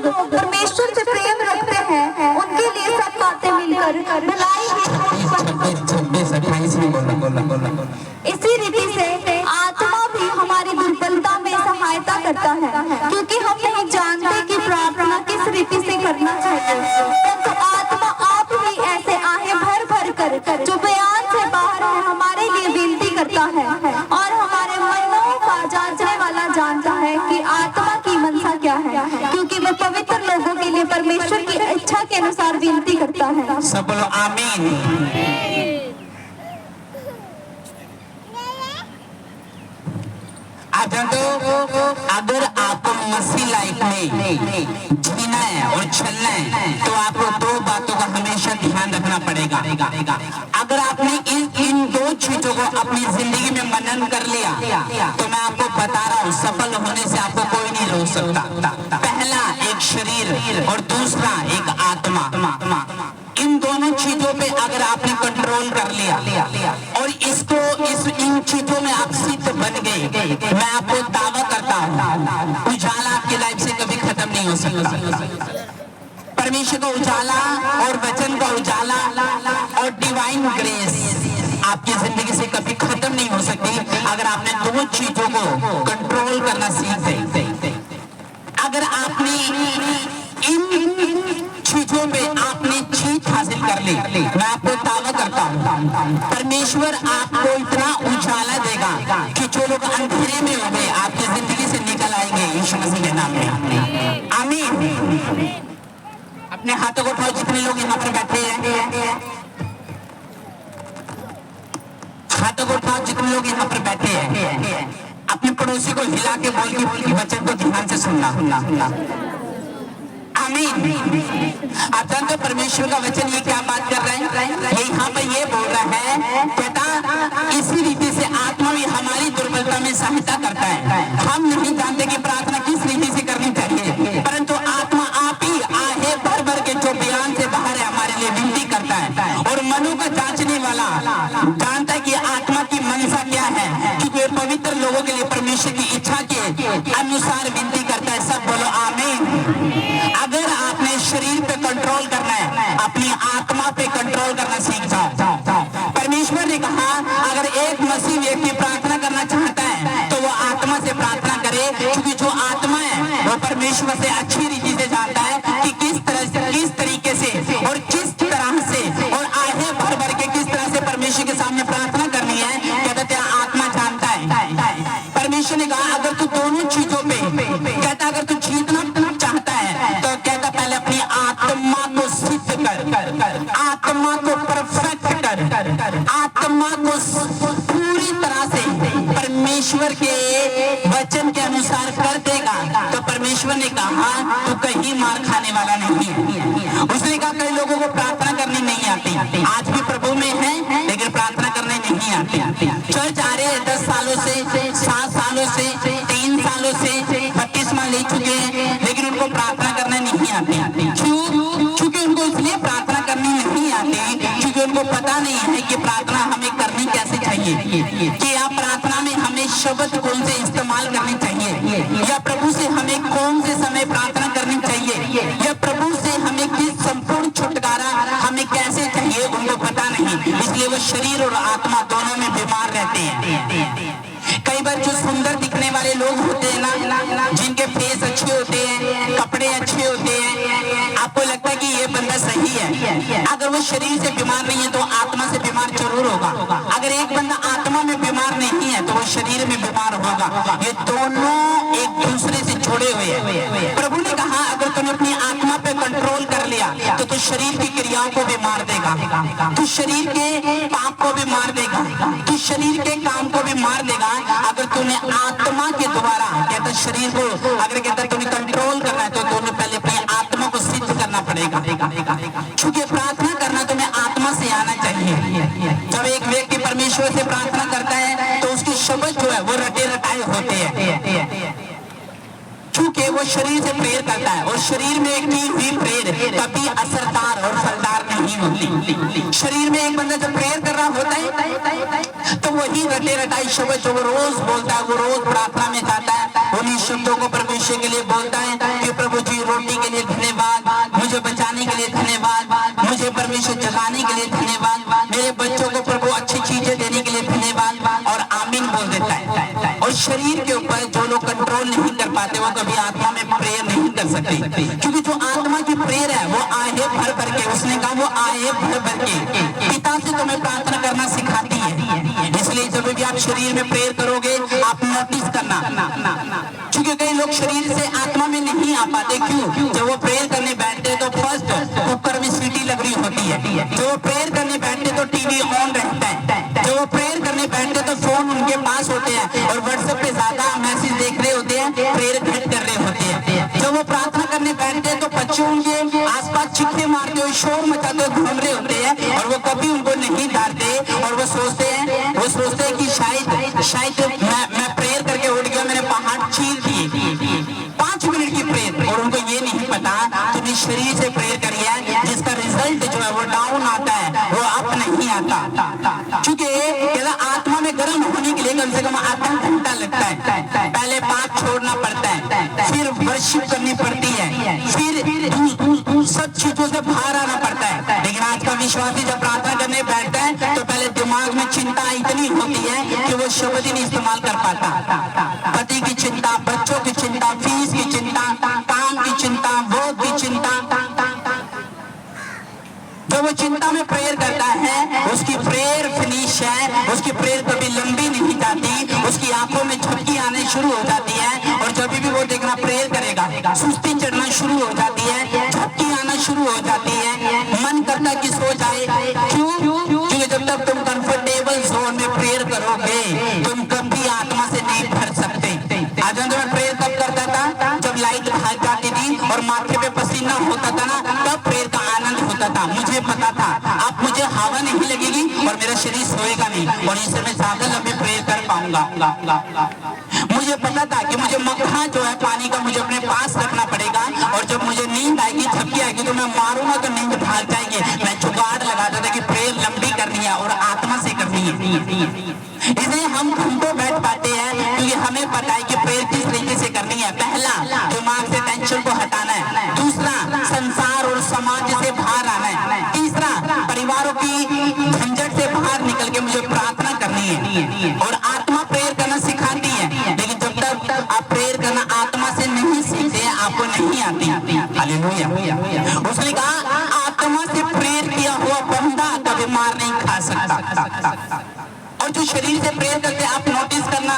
लोग परमेश्वर से प्रेम रखते हैं उनके लिए सब बातें मिलकर भलाई ही 26-28 में बोला। इसी रीति से आत्मा भी हमारी दुर्बलता में सहायता करता है, क्योंकि हम नहीं जानते कि प्रार्थना किस रीति से करना चाहिए। तो आत्मा आप ही ऐसे आहें भर भर कर जो बयान से बाहर है हमारे लिए विनती करता है, और हमारे मनों का जांचने वाला जानता है कि आत्मा की मनसा क्या है, क्योंकि वह पवित्र लोगों के लिए परमेश्वर की इच्छा के अनुसार विनती करता है। सब बोलो आमीन। अगर आपको मसीह लाइफ में जीना है और चलना है तो आपको दो बातों का हमेशा ध्यान रखना पड़ेगा। अगर आपने इन दो चीजों को अपनी जिंदगी में मनन कर लिया तो मैं आपको बता रहा हूँ सफल होने से आपको कोई नहीं रोक सकता। पहला एक शरीर और दूसरा एक आत्मा। इन दोनों चीजों पे अगर आपने कंट्रोल कर लिया और इन चीजों में आप सिद्ध बन गए, मैं आपको दावा करता हूँ उजाला आपकी लाइफ से कभी खत्म नहीं हो सकता। परमेश्वर का उजाला और वचन का उजाला और डिवाइन ग्रेस आपकी जिंदगी से कभी खत्म नहीं हो सकती अगर आपने दो चीजों को कंट्रोल करना सीख गए। अगर आपने इन चीजों में आपने जीत हासिल कर ली, मैं आपको दावा करता हूँ परमेश्वर आपको इतना उजाला देगा कि जो लोग अंधेरे में हो गए आपकी जिंदगी से निकल आएंगे यीशु मसीह के नाम में। आमीन। अपने हाथों को उठाओ जितने लोग यहाँ पर बैठे हैं, हाथों को उठाओ जितने लोग यहाँ पर बैठे हैं। अपने पड़ोसी को हिला के बोल के वचन को ध्यान से सुनना। आमीन। आप जानते हो परमेश्वर का वचन ये क्या बात कर रहे हैं, ये यहाँ पर ये बोल रहा है कहता इसी रीति से आत्मा भी हमारी दुर्बलता में सहायता करता है। हम नहीं जानते कि प्रार्थना किस रीति से करनी चाहिए, परंतु आत्मा आप ही आहे भर भर के जो बयान से बाहर है हमारे लिए विनती करता है, और मनों का जांचने वाला जानता है कि आत्मा की मनसा क्या है, क्योंकि पवित्र लोगों के लिए परमेश्वर की इच्छा के अनुसार विनती करता है। सब बोलो आमीन। अगर आपने शरीर पे कंट्रोल करना है अपनी आत्मा पे कंट्रोल करना सीख जाओ। परमेश्वर ने कहा अगर एक मसीह व्यक्ति प्रार्थना करना चाहता है तो वो आत्मा से प्रार्थना करे, क्योंकि जो आत्मा है वो परमेश्वर से अच्छी रीति से जानता है कि किस तरीके से और किस तरह से और आहे भर भर के किस तरह से परमेश्वर के सामने प्रार्थना करनी है। कहते हैं आत्मा जानता है। परमेश्वर ने कहा अगर तू दोनों चीजों पे कहता अगर तू जीतना चाहता है तो कहता पहले अपनी आत्मा को सिद्ध कर, आत्मा को परफेक्ट कर, आत्मा को पूरी तरह से परमेश्वर के वचन के अनुसार कर देगा तो परमेश्वर ने कहा तू कहीं मार खाने वाला नहीं है। उसने कहा कई लोगों को प्रार्थना करनी नहीं आती, आज भी प्रभु में है लेकिन प्रार्थना करने नहीं आती। चर्च आ रहे हैं 10 सालों से, 7 सालों से, 3 सालों से, बपतिस्मा ले चुके हैं लेकिन उनको प्रार्थना करना नहीं आती। क्यों? क्योंकि उनको इसलिए प्रार्थना करनी नहीं आती क्योंकि उनको पता नहीं है कि प्रार्थना हमें करनी कैसे चाहिए, कि आप प्रार्थना में हमें शब्द कौन से इस्तेमाल करने चाहिए, या प्रभु से हमें कौन से समय प्रार्थना करनी चाहिए, या प्रभु से हमें किस संपूर्ण छुटकारा हमें कैसे चाहिए, उनको पता नहीं। इसलिए वो शरीर और आत्मा दोनों में बीमार रहते हैं। कई बार जो सुंदर दिखने वाले लोग होते हैं ना, जिनके फेस अच्छे होते हैं, कपड़े अच्छे होते हैं, आपको लगता है कि ये बंदा सही है। अगर वो शरीर से बीमार नहीं है तो आत्मा से बीमार जरूर होगा। अगर एक बंदा आत्मा में बीमार नहीं है तो वो शरीर में बीमार होगा। ये दोनों एक दूसरे से जुड़े हुए हैं। प्रभु ने कहा अगर तुमने अपनी आत्मा पे कंट्रोल कर लिया तो तू शरीर की क्रियाओं को भी मार देगा, तू शरीर के पाप को भी मार देगा, तू शरीर के काम को भी मार देगा। अगर तूने आत्मा के द्वारा कहता शरीर को अगर कहता तूने कंट्रोल करना है तो तूने पहले अपनी आत्मा को सिद्ध करना पड़ेगा, क्योंकि प्रार्थना करना तुम्हें आत्मा से आना चाहिए। जब एक व्यक्ति परमेश्वर से प्रार्थना करता है तो उसके शब्द जो है वो रटे रटाए होते हैं, क्योंकि वो वो शरीर से प्रेयर करता है और शरीर में की हुई प्रेयर कभी असरदार और फलदार नहीं होती। शरीर में एक बंदा जब प्रेयर कर रहा होता है तो वही रटे रटाई शब्द जो वो रोज बोलता है, वो रोज प्रार्थना में जाता है, उन्हीं शब्दों को परमेश्वर के लिए बोलता है कि प्रभु जी रोटी के लिए धन्यवाद, मुझे बचाने के लिए धन्यवाद, मुझे परमेश्वर जगाने के लिए धन्यवाद, मेरे बच्चों को प्रभु अच्छी चीजें देने के लिए धन्यवाद, और आमीन बोल देता है। और शरीर के ऊपर जो लोग कंट्रोल नहीं कर पाते वो कभी आत्मा में प्रेयर नहीं कर सकते, क्योंकि जो आत्मा की प्रेयर है वो आहे भर भर के, उसने कहा वो आहे भर भर के पिता से तुम्हें प्रार्थना करना सिखाती है। इसलिए जब भी आप शरीर में प्रेयर करोगे आप नोटिस करना, क्योंकि कई लोग शरीर से आत्मा में नहीं आ पाते। क्यों? जब वो प्रेयर करने बैठते तो फर्स्ट कुकर में सीटी लग रही होती है, जब वो प्रेयर करने बैठते तो टीवी ऑन रहता है, जब वो प्रेयर करने बैठते तो फोन उनके पास होते हैं और व्हाट्सएप पे ज्यादा मैसेज देख रहे होते हैं, प्रेयर घट कर रहे होते हैं। जब वो प्रार्थना करने बैठते हैं तो बच्चे उनके आसपास चिक्के मारते हुए शोर मचाते हुए घूम रहे होते हैं और वो कभी उनको नहीं डांटते और वो सोचते हैं कि शायद मैं प्रेयर करके उठ गया, मैंने पहाड़ चीर दिए। 5 मिनट की प्रेयर, और उनको ये नहीं पता तुमने शरीर से प्रेयर करी है जिसका रिजल्ट जो है वो डाउन आता है, वो अप नहीं आता। क्योंकि आत्मा में गर्म होने के लिए कम से कम आधा घंटा लगता है। पहले पाप छोड़ना पड़ता है, फिर वर्शिप करनी पड़ती है, फिर सब चीजों से बाहर आना पड़ता है। लेकिन आज का विश्वासी जब प्रार्थना करने बैठता है तो पहले दिमाग में चिंता इतनी होती है कि वो शब्द ही नहीं इस्तेमाल कर पाता। पति की चिंता, बच्चों की चिंता, फीस की चिंता, काम की चिंता, वोट की चिंता। जब वो चिंता में प्रेयर करता है उसकी प्रेयर फिनिश है, उसकी प्रेयर कभी लंबी नहीं जाती, उसकी आंखों में झपकी आने शुरू हो जाती है और जब भी वो देखना प्रेयर करेगा सुस्ती चढ़ना शुरू हो जाती है, झपकी आना शुरू हो जाती है, मन करता कि सो जाए। क्यों? क्योंकि जब तक तुम कंफर्टेबल जोन में प्रेयर करोगे तुम कभी आत्मा से नहीं भर सकते। आज मैं प्रेयर तब करता था जब लाइट भाग जाती थी और माथे पे पसीना होता था ना, तब प्रेयर का आनंद होता था। मुझे पता था अब मुझे हवा नहीं लगेगी और मेरा शरीर सोएगा नहीं और इससे मैं ज्यादा लंबी प्रेयर कर पाऊंगा। मुझे पता था कि मुझे मक्खा जो है पानी का मुझे अपने पास रखना पड़ेगा और जब मुझे नींद आएगी, झपकी आएगी तो मैं मारूंगा तो नींद भाग जाएगी। मैं जुगाड़ लगाता था कि प्रेयर लंबी करनी है और आत्मा से करनी है। इसलिए हम घंटों बैठ पाते हैं क्योंकि हमें पता है कि प्रेयर किस तरीके से करनी है। पहला, दिमाग से टेंशन को हटाना है। दूसरा, संसार और समाज से बाहर आना है। तीसरा, परिवारों की झंझट से बाहर निकल के मुझे प्रार्थना करनी है। और आत्मा प्रेयर करना सिखाती है, लेकिन जब तक आप प्रेयर करना आत्मा से नहीं सीखते आपको नहीं आती। हालेलुया। उसने कहा आत्मा से प्रेयर किया हुआ बंदा कभी मार नहीं खा सकता। और जो शरीर से प्रेयर करते आप नोटिस करना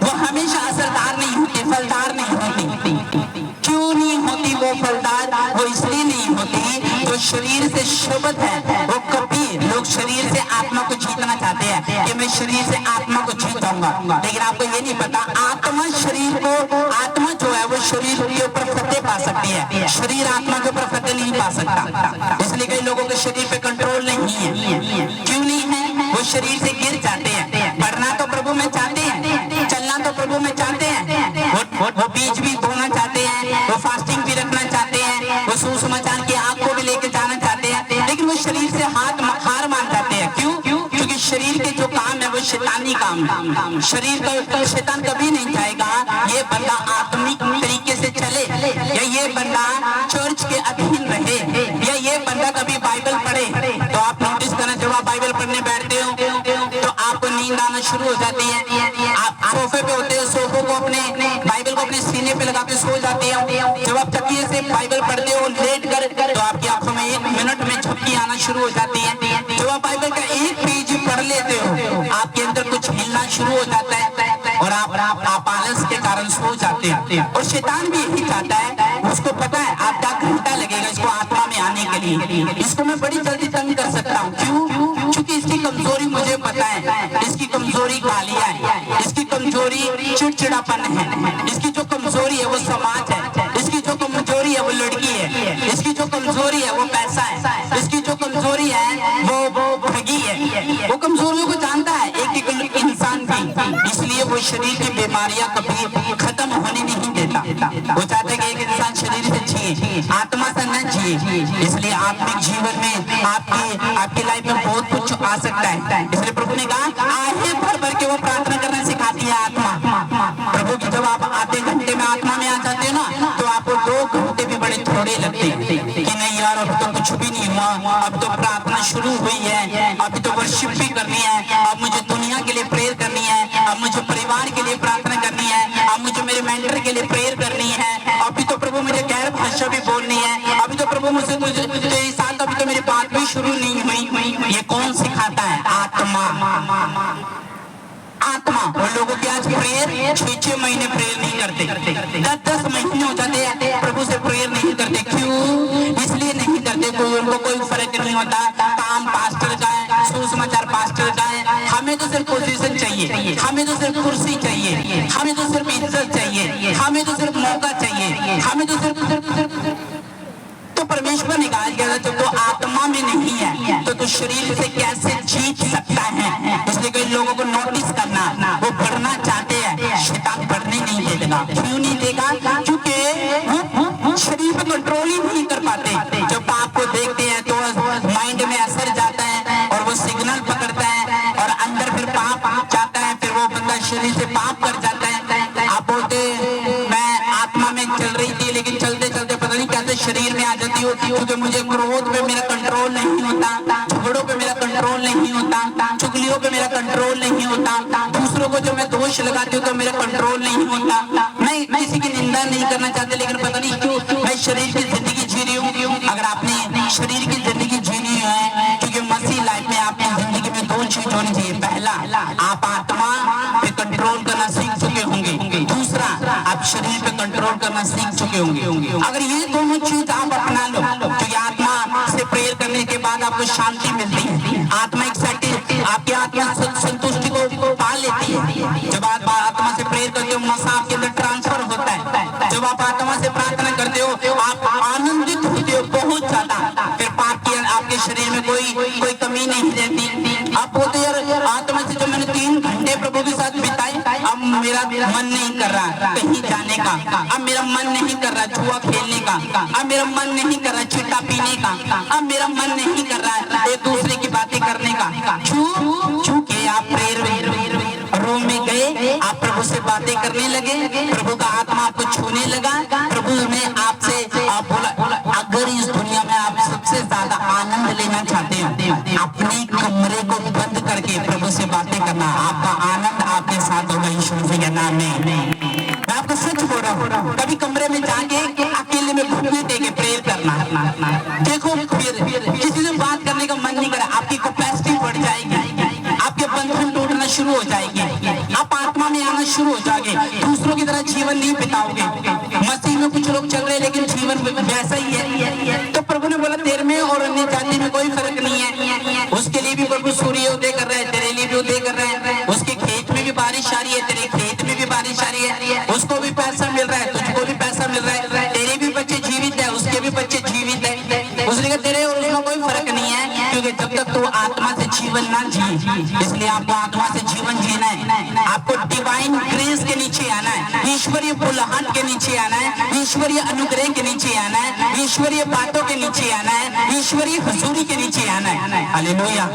वो हमेशा असरदार नहीं होती, फलदार नहीं होती। क्यों नहीं होती वो फलदार? वो इसलिए नहीं होती जो शरीर से शब्द है वो कभी लोग शरीर से आत्मा को जीतना चाहते हैं कि मैं शरीर से आत्मा को जीत जाऊंगा, लेकिन आपको ये नहीं पता आत्मा शरीर को, आत्मा जो है वो शरीर के ऊपर फतेह पा सकती है, शरीर आत्मा के ऊपर फतेह नहीं पा सकता। इसलिए कई लोगों के शरीर पे कंट्रोल नहीं है। क्यों नहीं है? वो शरीर से गिर जाते हैं। पढ़ना तो प्रभु में चाहते हैं, चलना तो प्रभु में चाहते हैं, वो बीज भी बोना चाहते हैं, वो फास्टिंग भी रखना चाहते हैं, वो सुसमाचार की आग को भी लेके जाना चाहते हैं, लेकिन वो शरीर से हार मान जाते हैं। क्यों? क्योंकि शरीर के जो काम है वो शैतानी काम है। शरीर का शैतान कभी नहीं चाहेगा ये बंदा आत्मिक तरीके से चले, या ये बंदा चर्च के अधीन रहे, या ये बंदा कभी बाइबल पढ़े। तो आप नोटिस करना, जब आप बाइबल पढ़ने बैठते हो तो आपको नींद आना शुरू हो जाती है। आप सोफे पे होते हो, सोफे को अपने बाइबल को अपने सीने पे लगा के सो जाते हो। जब आप तकिए से बाइबल पढ़ते हो लेट कर तो आपकी आंखों में 1 मिनट में झपकी आना शुरू हो जाती है। जब आप बाइबल का एक पेज पढ़ लेते हो आपके अंदर कुछ हिलना शुरू हो जाता है और आप आलस के कारण सो जाते हैं। और शैतान भी यही चाहता है, उसको पता है आधा घंटा लगेगा इसको आत्मा में आने के लिए, इसको मैं बड़ी जल्दी तंग कर सकता हूँ। क्यों? क्योंकि इसकी कमजोरी मुझे पता है, इसकी कमजोरी गालियां है, इसकी कमजोरी चिड़चिड़ापन है, इसकी जो कमजोरी है वो समाज है, इसकी जो कमजोरी है वो लड़की है, इसकी जो कमजोरी है वो पैसा है, इसकी जो कमजोरी है वो ठगी है। वो कमजोरियों को जानता है एक इंसान भी, इसलिए वो शरीर की बीमारियां कभी खत्म होने नहीं देता। वो चाहते कि एक इंसान शरीर से जिए, आत्मा से न जिए। इसलिए आत्मिक जीवन में आपकी लाइफ में बहुत कुछ आ सकता है। इसलिए प्रभु ने कहा आहे भर भर के वो प्रार्थना करना सिखाती है आत्मा। प्रभु की जब आप आधे घंटे में आत्मा में आ जाते हो ना, तो आपको 2 घंटे भी बड़े थोड़े लगते हैं कि नहीं यार अब तो कुछ भी नहीं हुआ, अब तो प्रार्थना शुरू हुई है, अभी तो वर्शिप भी करनी है, अब मुझे दुनिया के लिए प्रेयर करनी है, अब मुझे परिवार के लिए प्रार्थना करनी है, अब मुझे मेरे मेंटर के लिए प्रेयर करनी है, अभी तो प्रभु मुझे गैर भाषा भी बोलनी है, अभी तो प्रभु मुझे साथ अभी तो मेरी बात भी शुरू नहीं हुई। ये कौन सिखाता है? आत्मा। वो लोगों के आज प्रेयर 6-6 महीने प्रेयर नहीं करते, 10-10 महीने हो जाते हैं प्रभु से प्रेयर नहीं करते। क्यों? इसलिए नहीं करते कोई उनको कोई फर्क नहीं होता, काम पास्टर का है, सुसमाचार पास्टर का है, हमें तो सिर्फ पोजीशन चाहिए, हमें तो सिर्फ कुर्सी चाहिए, हमें तो सिर्फ इज्जत चाहिए, हमें तो सिर्फ मौका चाहिए, हमें तो सिर्फ तो परमेश्वर ने कहा जब तो आत्मा में नहीं है तो शरीर से कैसे जीत सकता है। इसलिए कई लोगों को नोटिस करना, वो बढ़ना चाहते हैं, शैतान बढ़ने नहीं देगा। क्यों नहीं देगा? क्योंकि वो शरीर पे कंट्रोल ही नहीं कर पाते। जब पाप को देखते हैं तो माइंड में असर जाता है और वो सिग्नल पकड़ता है और अंदर फिर पाप जाता है, फिर वो बंदा शरीर से पाप कर जाता है। आप बोलते मैं आत्मा में चल रही थी लेकिन चलते चलते पता नहीं कैसे शरीर में आ जाती होती, क्योंकि मुझे क्रोध पे मेरा कंट्रोल नहीं होता, झगड़ों पे मेरा कंट्रोल नहीं होता, चुगलियों पे मेरा कंट्रोल नहीं होता, दूसरों को जो मैं दोष लगाती हूँ तो मेरा कंट्रोल नहीं होता। मैं किसी की निंदा नहीं करना चाहती, लेकिन पता नहीं क्यों मैं शरीर की जिंदगी जी रही हूँ। अगर आपने शरीर की जिंदगी जीनी है, क्योंकि मसीह लाइफ में आपकी जिंदगी में 2 चीज होनी चाहिए। पहला, आप आत्मा पे कंट्रोल करना सीख चुके होंगे, दूसरा आप शरीर पे कंट्रोल करना सीख चुके होंगे। अगर ये दोनों चीज आप अपना लो, क्योंकि आत्मा से प्रेयर करने के बाद आपको शांति मिलती है, आत्मा आपकी आत्मा संतुष्टि को पा लेती है। जब आप आत्मा से प्रेयर करते हो मसा आपके अंदर ट्रांसफर होता है। जब आप आत्मा से प्रार्थना करते हो आप आनंदित होते हो बहुत ज्यादा, फिर पाप की आपके शरीर में कोई कमी नहीं रहती। आप बोलते यार आत्मा से जो मैंने 3 घंटे प्रभु के साथ बिताए, अब मेरा मन नहीं कर रहा कहीं जाने का, अब मेरा मन नहीं कर रहा जुआ खेलने का, अब मेरा मन नहीं कर रहा चिट्टा पीने का, अब मेरा मन नहीं कर रहा एक दूसरे की बातें करने का। क्योंकि आप प्रेयर रूम में गए, आप प्रभु से बातें करने लगे, प्रभु का आत्मा आपको छूने लगा, प्रभु ने आपसे आप बोला अगर इस दुनिया में आप सबसे ज्यादा आनंद लेना चाहते हो, अपने कमरे को बंद करके प्रभु से बातें करना, आपका आनंद आपके साथ होगा यीशु मसीह के नाम में। मैं आपको सच बोल रहा हूँ, कभी कमरे में जाके अकेले में घुटने टेके प्रेयर करना, देखो फिर किसी से बात करने का मन नहीं करा, आपकी कैपेसिटी बढ़ जाएगी, आपके बंधन टूटना शुरू हो जाएगी, आप आत्मा में आना शुरू हो जाओगे, दूसरों की तरह जीवन नहीं बिताओगे। मसीह में कुछ लोग चल रहे लेकिन जीवन वैसा ही है। तो प्रभु ने बोला तेरे में और अन्य जाति में कोई फर्क नहीं है। उसके लिए भी प्रभु सूर्योदय कर रहा है, तेरे लिए भी उदय कर रहा है, उसके खेत में भी बारिश आ रही है, तेरे खेत में भी बारिश आ रही है, उसको भी पैसा मिल रहा है, तुझको भी पैसा मिल रहा है, तेरे भी बच्चे जीवित है, उसके भी बच्चे जीवित है। उसने कहा तेरे और उसका कोई फर्क नहीं है, क्योंकि जब तक तू आत्मा से जीवन ना जी, इसलिए आपको आत्मा से जीवन जीना है, आपको डिवाइन ग्रेस के नीचे आना है, ईश्वरीय बुलाहट के नीचे आना है, ईश्वरीय अनुग्रह के नीचे आना है, ईश्वरीय बातों के नीचे आना है, ईश्वरीय हुजूरी के नीचे आना है। हालेलुया।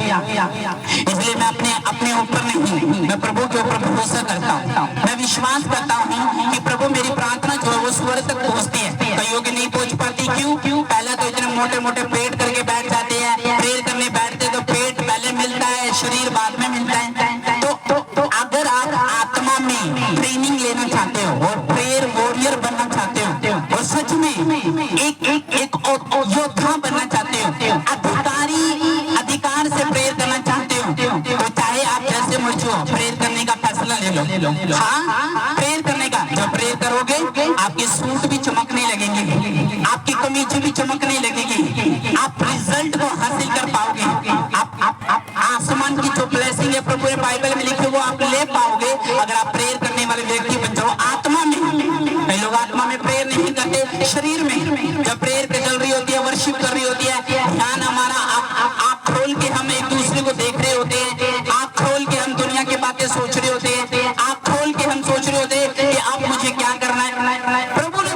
इसलिए मैं अपने ऊपर नहीं, मैं प्रभु के ऊपर भरोसा करता हूँ, मैं विश्वास करता हूँ कि प्रभु मेरी प्रार्थना जो है वो स्वर्ग तक पहुँचती है, कईयों की नहीं पहुँच पाती। क्यों? पहले तो इतने मोटे मोटे पेट करके बैठ जाते हैं, प्रेयर करने बैठते तो पेट पहले मिलता है, शरीर बाद में मिलता है। तो अगर आप आत्मा में ट्रेनिंग लेना चाहते हो और प्रेयर वॉरियर बनना चाहते हो और सच में एक योद्धा बनना चाहते हो, अधिकार से प्रेयर करना चाहते हो, तो चाहे आप जैसे मर्जी हो प्रेयर करने का फैसला ले लो। हाँ, प्रेयर करने का। जब प्रेयर करोगे आपके सूट भी चमकने लगेंगे, आपकी कमीज भी चमकने लगेगी, आप रिजल्ट को हासिल कर पाओगे, आप आसमान की जो ब्लेसिंग है प्रभु ने बाइबल में लिखी वो आप ले पाओगे अगर आप प्रेयर करने वाले व्यक्ति बन जाओ आत्मा में। कई लोग आत्मा में प्रेयर नहीं करते, शरीर में। जब प्रेयर चल रही होती है, वर्शिप कर रही होती है, ध्यान हमारा आँख खोल के हम एक दूसरे को देख रहे होते हैं, आँख खोल के हम दुनिया की बातें सोच रहे होते हैं, आँख खोल के हम सोच रहे होते हैं कि अब मुझे क्या करना है। प्रभु ने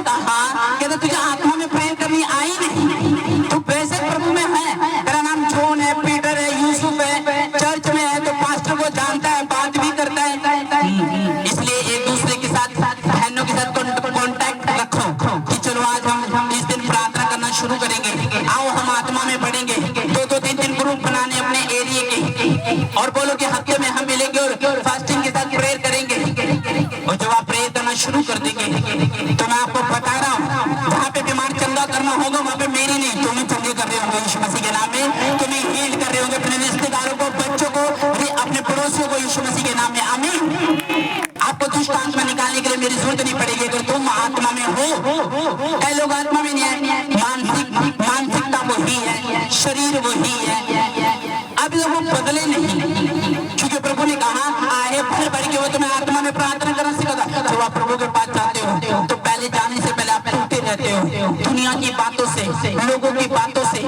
कर देंगे। तो मैं आपको बता रहा हूँ, जहाँ पे बीमार चंगा करना होगा वहाँ पे मेरी नहीं, तुम्हें चंगे कर रहे होंगे यीशु मसीह के नाम में, तुम्हें हील कर रहे होंगे, अपने रिश्तेदारों को, बच्चों को, अपने पड़ोसियों को यीशु मसीह के नाम में। आमीन। आपको दुष्ट आत्मा निकालने के लिए मेरी जरूरत नहीं पड़ेगी अगर तुम आत्मा में हो। कई लोग आत्मा में नहीं है, मानसिकता वही है, शरीर वही है, अब वो बदले नहीं, क्योंकि प्रभु ने कहा आए भर भर के वो तुम्हें आत्मा में प्रार्थना करना सिखाता। जब आप प्रभु के पास जाते हो तो पहले जाने से पहले आप टूटे रहते हो दुनिया की बातों से, लोगों की बातों से,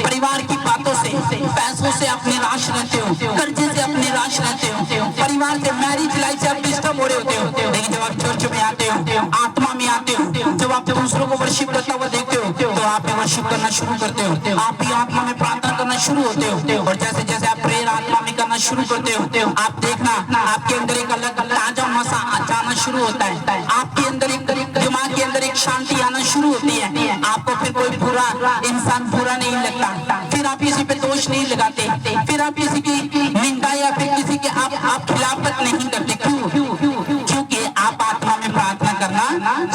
परिवार की बातों से, पैसों से आप निराश रहते हो, कर्जे से आप निराश रहते हो, परिवार से, मैरिज लाइफ से आप डिस्टर्ब हो रहे होते हो। लेकिन जब आप चर्च में आते हो, आत्मा में आते हो, जब आप दूसरों को वर्शिप करता हुआ देखते हो तो आप भी वर्शिप करना शुरू करते हो, आप भी आत्मा में प्रार्थना करना शुरू होते हो। और जैसे जैसे आप प्रेयर आत्मा में करना शुरू करते हो, आप देखना आपके अंदर एक अलग ताजा मसा जाना शुरू होता है, आपके अंदर एक दिमाग के अंदर एक शांति आना शुरू होती है, आपको फिर कोई बुरा इंसान बुरा नहीं लगता, फिर आप किसी पे दोष नहीं लगाते, फिर आप किसी की निंदा या फिर किसी के आप खिलाफत नहीं करते। क्यों? क्योंकि आप आत्मा में प्रार्थना करना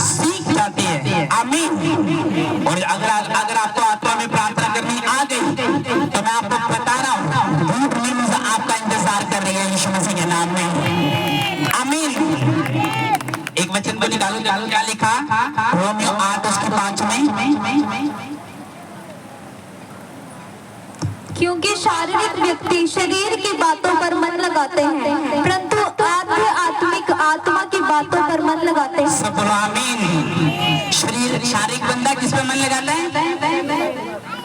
सीख जाते हैं। आमीन। और अगर आपको आत्मा में प्रार्थना करनी आ गई तो मैं आपको बता रहा हूँ भूख नींद आपका इंतजार कर रही है यीशु मसीह के नाम में। आमीन। एक वचन को निकालो, क्या लिखा? रोमियो 8:5 में, क्योंकि शारीरिक व्यक्ति शरीर की बातों पर मन लगाते हैं परंतु आत्मिक आत्मा की बातों पर मन लगाते हैं। सब बोलो आमीन। शारीरिक बंदा किस पे मन लगाता है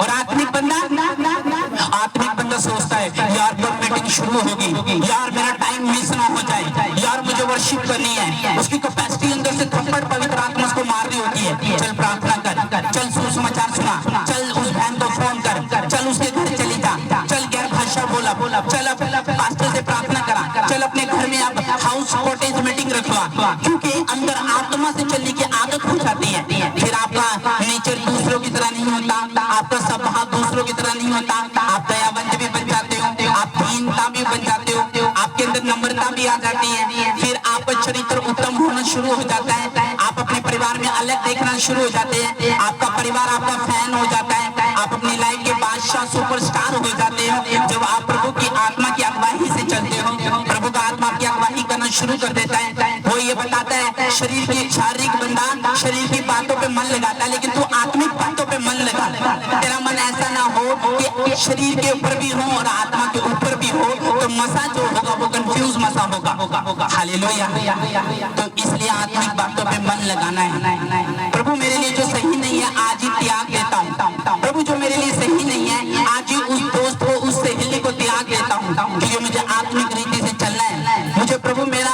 और आत्मिक बंदा सोचता है यार कब मीटिंग शुरू होगी, यार मेरा टाइम मिस ना हो जाए, यार मुझे वर्शिप करनी है। उसकी कैपेसिटी अंदर से थप्पड़ पवित्र आत्मा उसको मार रही होती है, चल प्रार्थना कर, चल सुसमाचार सुना, चल उस बहन को फोन कर, चल उसके घर चली जा, चल गैर भाषा बोला, चल पास्टर से प्रार्थना करा, चल अपने घर में आप हाउस कॉटेज मीटिंग रखवा, क्योंकि अंदर आत्मा से चलने की आदत हो जाती है। फिर आपका नेचर दूसरों की तरह नहीं होता, आपका स्वभाव दूसरों की तरह नहीं होता, आप दयावंत भी बन जाते हो, आप दीनता भी बन जाते हो, आपके अंदर नम्रता भी आ जाती है, फिर आपका चरित्र उत्तम होना शुरू हो जाता है, आप अपने परिवार में अलग देखना शुरू हो जाते हैं, आपका परिवार आपका फैन हो जाता है, आप अपनी लाइफ के बादशाह सुपरस्टार हो जाते हो। जब आप प्रभु की आत्मा की अगुवाई से चलते हो, प्रभु का आत्मा की अगुवाई करना शुरू कर देता है। वो ये बताता है शारीरिक बंदा शरीर की बातों पे मन लगाता है, लेकिन तू आत्मिक बातों पे मन लगा, तेरा मन ऐसा ना हो कि शरीर के ऊपर भी हो और आत्मा के ऊपर भी हो, तो मसा जो होगा वो कंफ्यूज मसा होगा। हालेलुया। तो इसलिए आत्मिक बातों पे मन लगाना है। प्रभु मेरे लिए जो सही नहीं है आज ही त्याग देता हूँ, प्रभु जो मेरे लिए सही नहीं है आज ही उस दोस्त को, उस सहेली को त्याग देता हूँ, क्योंकि मुझे आत्मिक रीति से चलना है। मुझे प्रभु मेरा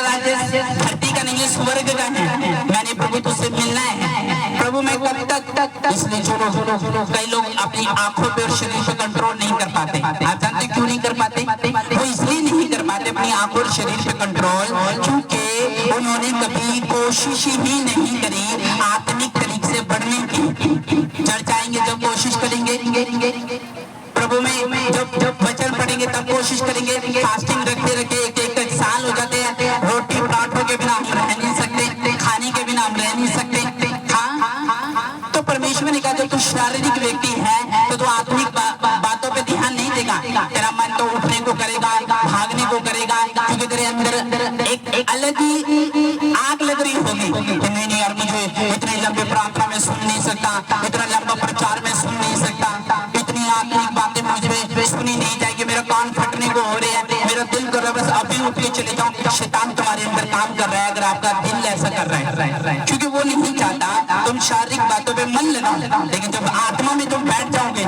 राज्य धरती का नहीं है, स्वर्ग का है, मैंने प्रभु तुझसे मिलना है। प्रभु मैं कब तक इसलिए सुनो, कई लोग अपनी आंखों पे और शरीर पे कंट्रोल नहीं कर पाते। आप जानते क्यों नहीं कर पाते? वो इसलिए नहीं कर पाते अपनी आंखों और शरीर पे कंट्रोल, क्योंकि उन्होंने कभी कोशिश ही नहीं करी आत्मिक तरीके से बढ़ने की। चढ़ जाएंगे जब कोशिश करेंगे, प्रभु में जब वचन पढ़ेंगे तब कोशिश करेंगे, फास्टिंग रखते रखे एक साल हो जाते हैं, रोटी पराठों के बिना हम रह नहीं सकते, खाने के बिना हम रह नहीं सकते। हाँ, तो परमेश्वर ने कहा जब तू शारीरिक व्यक्ति है तो तू आत्मिक बातों पे ध्यान नहीं देगा, तेरा मन तो उठने को करेगा, भागने को करेगा, क्योंकि तेरे अंदर एक अलग ही आग लग रही होगी। नहीं यार मुझे इतनी लंबी प्रार्थना में सुन नहीं सकता, इतना लंबा प्रचार में सुन नहीं सकता, इतनी आत्मिक बातें मुझे सुनी नहीं जाएगी, मेरा कान फटने को हो रहे हैं, मेरा दिल कर रहा है बस अभी उठ के चले जाऊं। शैतान तुम्हारे अंदर काम कर रहा है, अगर आपका दिल ऐसा कर रहा है, क्योंकि वो नहीं चाहता तुम शारीरिक बातों पे मन लगाओ, लेकिन जब आत्मा में तुम बैठ जाओगे,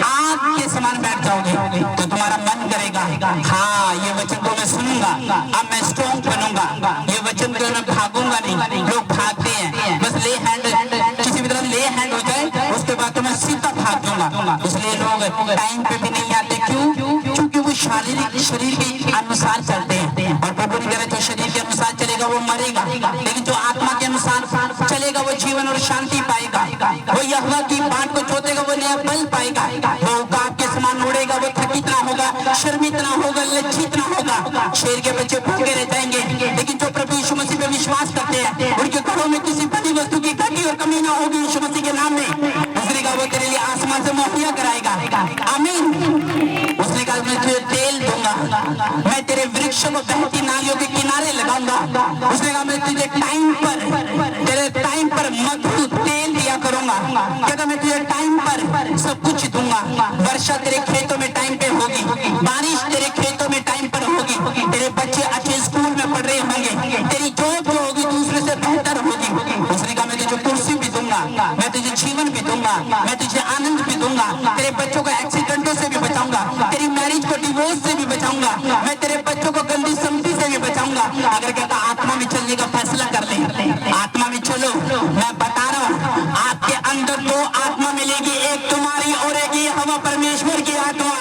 आग के समान बैठ जाओगे, तो तुम्हारा मन करेगा हाँ ये वचन को मैं सुनूंगा, अब मैं स्ट्रॉन्ग बनूंगा, ये वचन को मैं भागूंगा नहीं। लोग भागते हैं बस ले हैंड, किसी भी तरह ले हैंड हो जाए उसके बाद तो मैं सीधा भाग दूंगा। इसलिए लोग टाइम पे भी नहीं आते। क्यों? क्योंकि वो शारीरिक शरीर के अनुसार चलते हैं, और प्रभु ने कहा जो शरीर के अनुसार चलेगा वो मरेगा, लेकिन जो आत्मा के अनुसार चलेगा वो जीवन और शांति पाएगा। वो यहोवा की बाट को जोतेगा वो नया बल पाएगा, वो उकाब के समान उड़ेगा, वो थकित ना होगा, शर्मित ना होगा, लज्जित ना होगा। शेर के बच्चे भूखे रह जाएंगे, लेकिन जो जो प्रभु यीशु मसीह पे विश्वास करते हैं उनके घरों में किसी बड़ी वस्तु की घटी और कमी ना होगी यीशु मसीह के नाम में। उसने कहा वो तेरे लिए आसमान से मुहैया कराएगा। आमीन। उसने कहा मैं तुझे तेल दूंगा, मैं तेरे वृक्षों को बहती नालियों के किनारे लगाऊंगा। उसने कहा मैं तुझे तेरे टाइम पर मधु तेल दिया करूंगा। कहता मैं तुझे टाइम पर सब कुछ दूंगा। वर्षा तेरे खेतों में टाइम पे होगी, बारिश तेरे खेतों में टाइम पर होगी, तेरे बच्चे अच्छे स्कूल में पढ़ रहे होंगे, तेरी जॉब जो होगी दूसरे से बेहतर होगी। उसने कहा मैं तुझे कुर्सी भी दूंगा, मैं तुझे जीवन भी दूंगा, मैं तुझे आनंद भी दूंगा, तेरे बच्चों को एक्सीडेंटों से भी बचाऊंगा, तेरी मैरिज को डिवोर्स से भी बचाऊंगा, मैं तेरे बच्चों को गंदी संगति से भी बचाऊंगा। अगर कहता आत्मा में चलने का फैसला कर ले, आत्मा में चलो। मैं बता रहा हूँ आपके अंदर दो आत्मा मिलेगी, एक तुम्हारी और एक ये हवा परमेश्वर की आत्मा।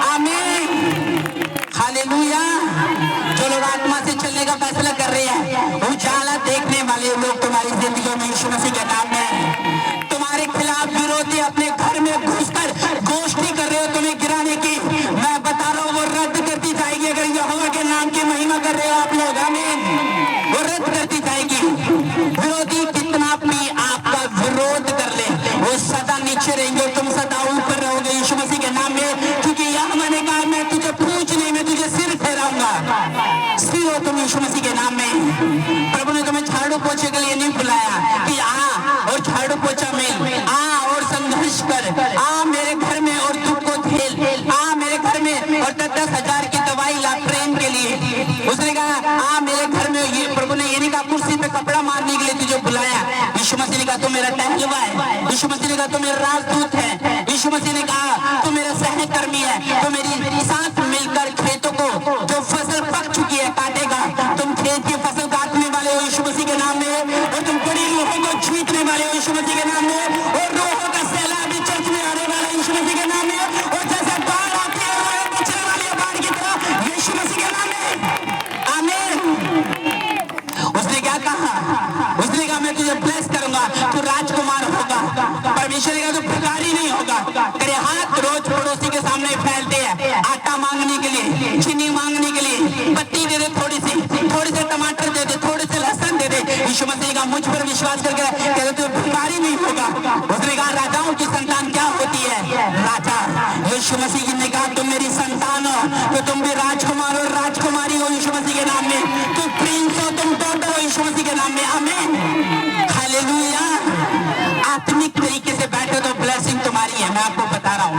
आमीन। हालेलुया। जो लोग आत्मा से चलने का फैसला कर रहे हैं, उजाला देखने वाले लोग तुम्हारी जिंदगी में यीशु मसीह के नाम में। तुम्हारे खिलाफ विरोधी अपने घर में घुसकर गोष्ठी कर रहे हो तुम्हें गिराने की, मैं बता रहा हूँ वो रद्द करती जाएगी। अगर यहोवा के नाम की महिमा कर रहे हो आप लोग, आमीन, वो रद्द करती जाएगी। विरोधी कितना भी आपका विरोध कर ले, वो सदा नीचे रहेंगे, तुम सदा ऊपर रहोगे यीशु मसीह के नाम में। क्योंकि यहोवा ने कहा मैं तुझे पूछ नहीं, मैं तुझे सिर फेराऊंगा। सिर हो तुम यीशु मसीह के नाम में। प्रभु ने तुम्हें झाड़ू पोछे के लिए नहीं बुलाया कि आ और झाड़ू पोछा मिल, आ और संघर्ष कर, आ मेरे घर में और दुख को झेल, आ मेरे घर में और 10,000 की दवाई ला प्रेम के लिए। उसने कहा आ मेरे घर में। ये प्रभु ने ये नहीं कहा कुर्सी पे कपड़ा मारने के लिए तुझे बुलाया। यीशु मसीह ने कहा तू मेरा टहलुआ है, यीशु मसीह ने कहा तू मेरा राजदूत है, यीशु मसीह ने कहा तू मेरा सहकर्मी है, तो मेरी साथ मिलकर खेतों को जो फसल पक चुकी है काटेगा। तुम खेत की फसल काटने वाले हो यीशु मसीह के नाम में, और तुम बड़ी रूहों को जीतने वाले हो यीशु मसीह के नाम में, और रूहों का सैलाब चर्च में आने वाला यीशु मसीह के नाम में। और जैसे बाढ़ आती है बचने वाली है बाढ़ की तरह यीशु मसीह के नाम में। आमीन। उसने क्या कहा? उसने कहा मैं तुझे ब्लेस करूंगा, तू राजकुमार होगा। परमेश्वर ने कहा तू भिखारी नहीं होगा। तेरे हाथ रोज पड़ोसी के सामने फैलते हैं आटा मांगने के लिए, चीनी मांगने के लिए, पत्ती दे दे, थोड़ी से टमाटर दे दे, थोड़े से लहसुन दे दे। यीशु मसीह का मुझ पर विश्वास करके कहते तू भिखारी नहीं होगा। उसने कहा राजाओं की संतान क्या होती है? राजा। यीशु मसीह ने कहा तुम मेरी संतान हो तो तुम भी राजकुमार और राजकुमारी हो यीशु मसीह के नाम में। तुम प्रिंस हो, तुम डॉटर हो यीशु मसीह के नाम में। आमीन। हालेलुया। आत्मिक तरीके से बैठे तो ब्लेसिंग तुम्हारी है। मैं आपको बता रहा हूँ।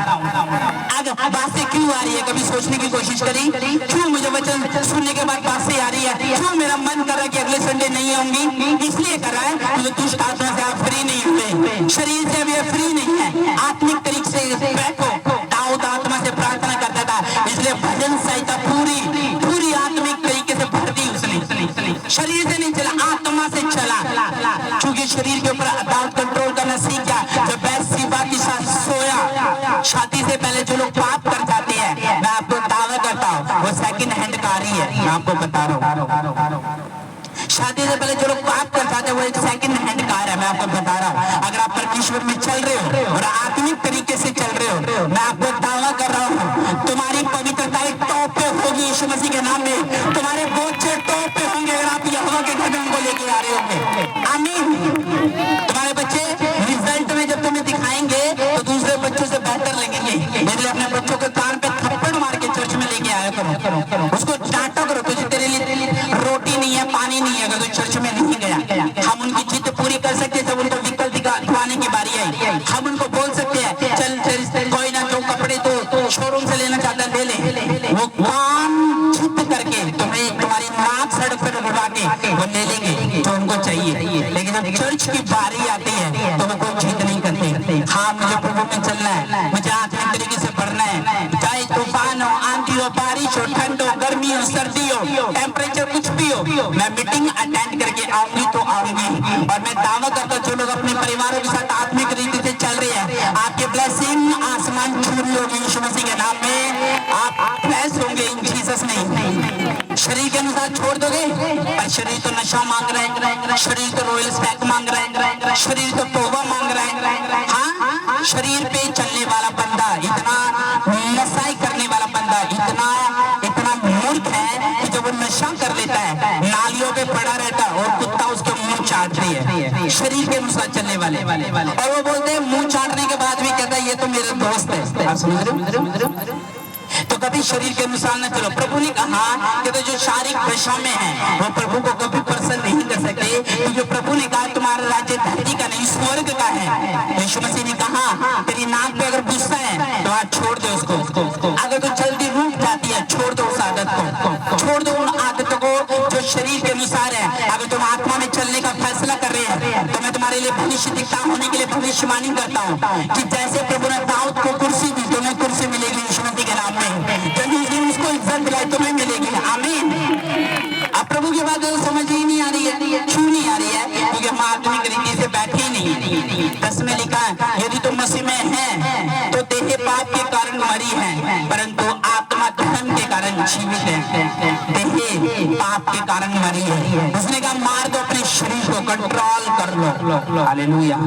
अगर बातें क्यों आ रही है, कभी सोचने की कोशिश करी क्यों मुझे वचन सुनने के बाद बातें आ रही है, क्यों मेरा मन कर रहा है कि अगले संडे नहीं आऊंगी? इसलिए कर रहा है क्योंकि दुष्ट आत्मा से आप फ्री नहीं हुए, शरीर से अभी फ्री नहीं है। आत्मिक तरीके से बैठो। दाऊद आत्मा से प्रार्थना करता था, इसलिए भजन संहिता पूरी आत्मिक तरीके से भर दी उसने। शरीर से नहीं चला, आत्मा से चला। क्योंकि शरीर के ऊपर दाऊद कंट्रोल करना सीख गया। जब बैतशेबा के साथ सोया, शादी से पहले जो लोग पाप कर जाते हैं, मैं आपको दावा करता हूँ वो सेकंड हैंड कारी है। मैं आपको बता रहा हूँ शादी से पहले जो लोग पाप कर जाते हैं वो एक सेकंड हैंड कार है। मैं आपको बता रहा हूँ अगर आप परमेश्वर में चल रहे हो और आत्मिक तरीके से चल रहे हो, मैं आपको दावा कर रहा हूँ तुम्हारी पवित्रता एक टॉप पे होगी यीशु मसीह के नाम में। तुम्हारे बच्चे टॉप पे होंगे अगर आप यहोवा के घर में उनको लेके आ रहे होंगे। आमीन। तुम्हारे बच्चे रिजल्ट में जब तुम्हें दिखाएंगे तो दूसरे बच्चों से बेहतर लगेंगे। इसलिए अपने बच्चों के कान पे थप्पड़ मार के चर्च में लेके आया करो, उसको डांटा करो। तुझे तेरे लिए रोटी नहीं है, पानी नहीं है अगर तो चर्च में नहीं गया। हम उनकी जिद पूरी कर सकते हैं जब उनको विकल्प दिखाने की बारी आई। हम उनको बोल सकते हैं चल कोई ना, जो कपड़े तो शोरूम से लेना चाहता है ले ले। वो काम जिद करके तुम्हें तुम्हारी नाक सड़क पर उड़वा के वो ले लेंगे जो उनको चाहिए। लेकिन जब चर्च की बारी आती है तो वो कोई जिद नहीं करते। हाँ मुझे प्रभु में चलना है, मुझे आत्मिक तरीके से बढ़ना है, चाहे तूफान हो, आंधी हो, बारिश हो, ठंड हो, गर्मी हो, सर्दी हो, टेम्परेचर कुछ भी हो, मैं मीटिंग अटेंड करके आऊंगी तो आऊंगी। और मैं दावा करता हूँ जो लोग अपने परिवारों के साथ आत्मिक रीति से चल रहे हैं, आपके ब्लेसिंग आसमान छू रही होगी यीशु मसीह के नाम में। आप ब्लेस होंगे इन जीसस नेम। शरीर के अनुसार छोड़ दोगे, पर शरीर तो नशा मांग रहा है, शरीर तो रॉयल स्टैक मांग रहा है, शरीर तो तौबा मांग रहा है। हाँ, शरीर पे चलने वाला बंदा, इतना नशाई करने वाला बंदा इतना मूर्ख है कि जब वो नशा कर लेता है नालियों पे चाटती है, शरीर के अनुसार चलने वाले। और वो बोलते हैं मुंह चाटने के बाद भी कहता है ये तो मेरा दोस्त है। आप समझ रहे हो? तो कभी शरीर के अनुसार न चलो। प्रभु ने कहा कि तो जो शारीरिक दशा में है वो प्रभु को कभी प्रसन्न नहीं कर सकते, क्योंकि प्रभु ने कहा तुम्हारा राज्य धरती का नहीं स्वर्ग का है। यीशु मसीह ने कहा तेरी नाक पे अगर गुस्सा है तो आज छोड़ दो उसको। अगर तो जल्दी रूठ जाती है छोड़ दो उस आदत को, छोड़ दो उन आदतों को जो शरीर के अनुसार है। अगर तुम आत्मा में चलने का फैसला कर रहे हैं तो मैं तुम्हारे लिए भविष्य दिखता होने के लिए भविष्यवाणी करता हूँ कि जैसे प्रभु ने दाऊद को कुर्सी दी तुम्हें कुर्सी मिलेगी यीशु मसीह के नाम में। उसको इज्जत दिलाई तुम्हें मिलेगी। आमीन। अब प्रभु की बात तो समझ ही नहीं आ रही है, क्यों नहीं आ रही है? क्योंकि हम आत्मिक रीति से बैठे ही नहीं। 10 में लिखा है यदि तुम मसीह में है तो देह पाप के कारण मरी है, परंतु आत्मा धर्म के कारण जीवित है। देह पाप के कारण मरी है। उसने कहा मार दो अपने शरीर को, कंट्रोल कर लो। हालेलुया।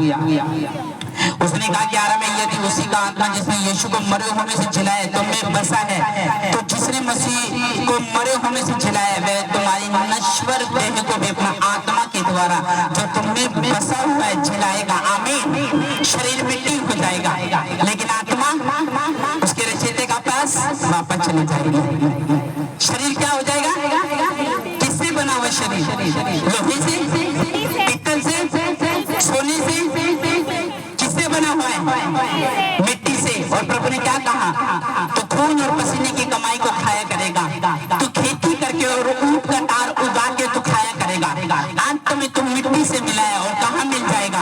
उसने कहा 11 में यदि उसी का आत्मा जिसने यीशु को मरे होने से जिलाया तुम में बसा है, तो जिसने मसीह को मरे होने से जिलाया वह तुम्हारी नश्वर देह को भी अपना आत्मा के द्वारा जो तुम में बसा हुआ है जिलाएगा। आमीन। शरीर मिट्टी हो जाएगा लेकिन आत्मा उसके रचयिता का पास वापस चली जाएगी। शरीर क्या हो जाएगा? किससे बना हुआ शरीर? लोहे से, पीतल से, सोने से, बना हुआ है मिट्टी से। और प्रभु ने क्या कहा? तो खून और पसीने की कमाई को खाया करेगा, तू खेती करके और ऊंट का तार उगा के तू खाया करेगा। अंत में तुम मिट्टी से मिला है और कहाँ मिल जाएगा?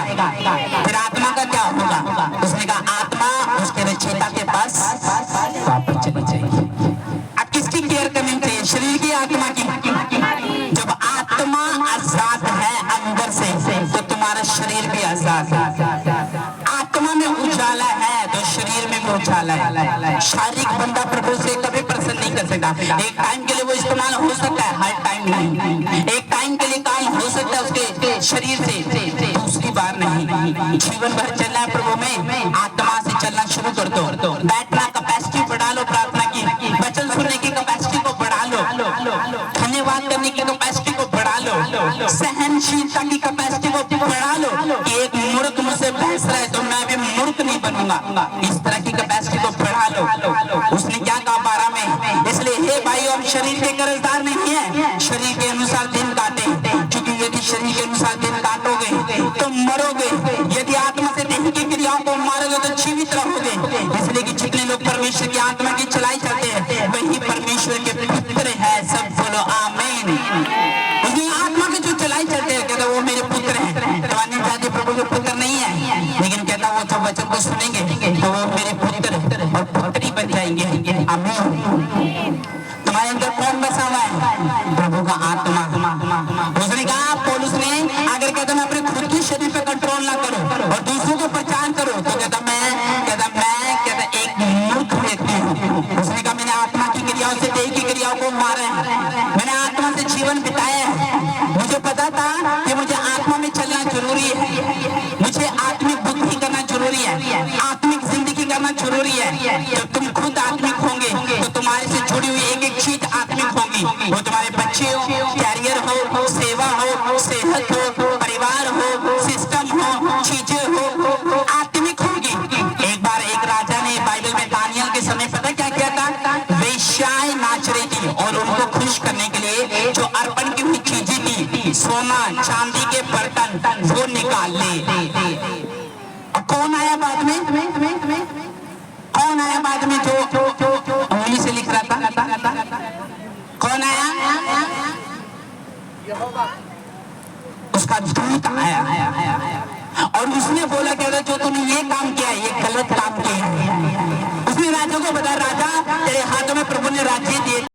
फिर आत्मा का क्या होगा? उसने कहा आत्मा उसके रचयिता के पास वापस चली जाएगी। अब किसकी केयर करनी चाहिए? शरीर की, आत्मा की? जब आत्मा आजाद है अंदर से तो तुम्हारा शरीर भी आजाद है। आत्मा में उजाला है तो शरीर में भी उजाला है। शारीरिक बंदा प्रभु से कभी प्रसन्न नहीं कर सकता। एक टाइम के लिए वो इस्तेमाल हो सकता है, हर टाइम नहीं। एक टाइम के लिए काम हो सकता है उसके शरीर से, दूसरी बार नहीं। जीवन भर चलना है प्रभु में, आत्मा से चलना शुरू कर दो। बैठना कैपेसिटी बढ़ा लो, प्रार्थना की, वचन सुनने की कैपेसिटी को बढ़ा लो, धन्यवाद करने की कैपेसिटी को बढ़ा लो, सहनशीलता की कैपेसिटी को बढ़ा लो। एक मूर्ख मुझसे बहस रहा है तो मैं भी मूर्ख नहीं बनूंगा, इस तरह की कैपेसिटी को बढ़ा लो। उसने क्या कहा 12 में? इसलिए हे भाई हम शरीर के कर्जदार नहीं है, शरीर के अनुसार दिन काटे, क्योंकि यदि शरीर के अनुसार दिन काटोगे तो मरोगे, यदि आत्मा से देह की क्रियाओं को मारोगे तो जीवित रहोगे। इसलिए कि जितने लोग परमेश्वर की आत्मा की चलाई करते हैं वही परमेश्वर के पुत्र है। सब बोलो आमीन। उसने आत्मा के जो चलाई चलते हैं कहता वो मेरे पुत्र हैं। तो अन्य जाति प्रभु के पुत्र नहीं है, लेकिन कहता वो जो वचन को सुनेंगे तो वो मेरे पुत्र और पुत्री बन जाएंगे। आमीन। तुम्हारे अंदर कौन बसा हुआ है? प्रभु का आत्मा। उसने कहा पौलुस ने अगर कहता मैं अपने खुद के शरीर पे कंट्रोल ना करूं और दूसरों को पहचान करूं तो कहता मैं एक मूर्ख व्यक्ति हूं। उसने कहा मैंने आत्मा की क्रियाओं से देह की क्रियाओं को मारा है, मैंने आत्मा से जीवन बिताया है। मुझे पता था कि मुझे आत्मा में चलना जरूरी है, मुझे आत्मिक बुद्धि करना जरूरी है, आत्मिक जिंदगी करना जरूरी है। जब तुम खुद आत्मिक होंगे तो तुम्हारे से जुड़ी हुई एक एक चीज आत्मिक होगी। वो तुम्हारे बच्चे हो, कैरियर हो, सेवा हो, सेहत हो, परिवार हो, सिस्टम हो, चीजें हो, आत्मिक होगी। एक बार एक राजा ने बाइबल में दानियल के समय पता क्या किया था? वेश्याएं नाच रही थी और उनको खुश करने के लिए जो अर्पण की हुई चीजें थी, सोना चांदी के बर्तन, वो निकाल ले। कौन आया बाद में? कौन आया बाद में जो उंगली से लिख रहा था? कौन आया? उसका दूत आया और उसने बोला कहता जो तूने ये काम किया ये गलत काम किया है। उसने राजा को बताया राजा तेरे हाथों में प्रभु ने राज्य दिए